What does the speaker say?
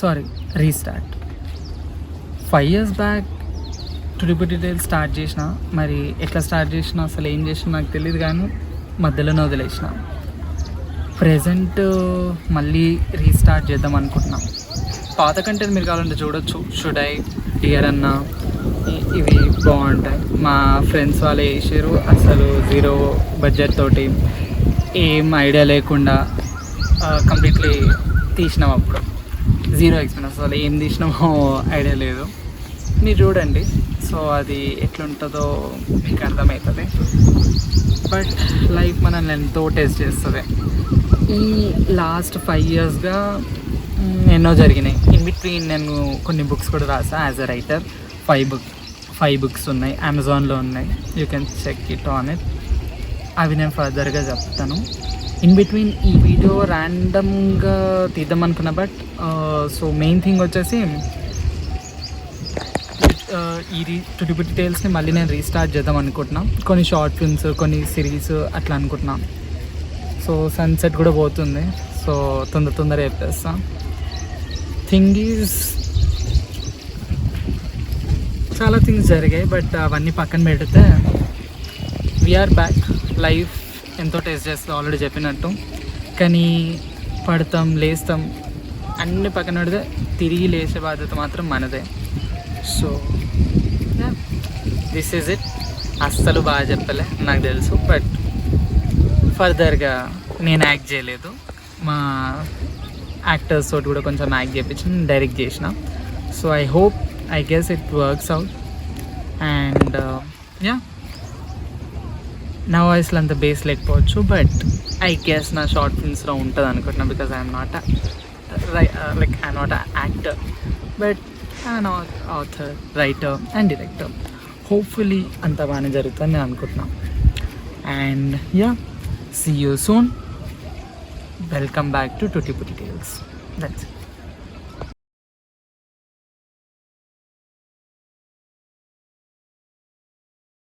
Sorry, restart. 5 years back టుడిపు details start చేసిన. మరి ఎట్లా స్టార్ట్ చేసిన, అసలు ఏం చేసిన నాకు తెలియదు, కానీ మధ్యలోనే వదిలేసిన. ప్రజెంట్ మళ్ళీ రీస్టార్ట్ చేద్దాం అనుకుంటున్నాం. పాత కంటెంట్ మీరు కావాలంటే చూడొచ్చు. షుడ్ ఐ డియర్ అన్న, ఇవి బాగుంటాయి. మా ఫ్రెండ్స్ వాళ్ళు వేసారు, అసలు 0 బడ్జెట్ తోటి, ఏం ఐడియా లేకుండా కంప్లీట్లీ తీసినాం. అప్పుడు 0 ఎక్స్పీరియన్స్, అసలు ఏం తీసినామో ఐడియా లేదు. మీరు చూడండి, సో అది ఎట్లుంటుందో మీకు అర్థమవుతుంది. బట్ లైఫ్ మనల్ని ఎంతో టెస్ట్ చేస్తుంది. ఈ లాస్ట్ 5 yearsగా ఎన్నో జరిగినాయి. ఇన్ బిట్వీన్ నేను కొన్ని బుక్స్ కూడా రాసా యాజ్ అ రైటర్. 5 books ఉన్నాయి, అమెజాన్లో ఉన్నాయి. You can check it on it. అవి నేను ఫర్దర్గా చెప్తాను. ఇన్ బిట్వీన్ ఈ వీడియో ర్యాండమ్గా తీద్దాం అనుకున్నా, బట్ సో మెయిన్ థింగ్ వచ్చేసి ఈ టుడిపు డీటెయిల్స్ని మళ్ళీ నేను రీస్టార్ట్ చేద్దాం అనుకుంటున్నాను. కొన్ని షార్ట్ ఫిల్మ్స్, కొన్ని సిరీస్ అట్లా అనుకుంటున్నాను. సో సన్సెట్ కూడా పోతుంది, సో తొందరగా చెప్పేస్తా. థింగ్ ఈజ్, చాలా థింగ్స్ జరిగాయి, బట్ అవన్నీ పక్కన పెడితే వీఆర్ బ్యాక్. లైఫ్ ఎంతో టేస్ట్ చేస్తుంది ఆల్రెడీ చెప్పినట్టు, కానీ పడతాం, లేస్తాం, అన్ని పక్కన పెడితే తిరిగి లేచే బాధ్యత మాత్రం మనదే. So this is it. అస్సలు బాగా చెప్పలే నాకు తెలుసు, బట్ ఫర్దర్గా నేను యాక్ట్ చేయలేదు. మా యాక్టర్స్ తోటి కూడా కొంచెం యాక్ట్ చేయించి డైరెక్ట్ చేసిన. So I guess it works out. And నా వాయిస్లో అంత బేస్ లేకపోవచ్చు, బట్ ఐ గెస్ నా షార్ట్ ఫిల్మ్స్లో ఉంటుంది అనుకుంటున్నా. Because I'm not I'm not actor, but I'm author, writer and director. Hopefully అంత బాగానే జరుగుతుంది నేను అనుకుంటున్నా. And see you soon. Welcome back to టుడిపు డీటెయిల్స్. That's it.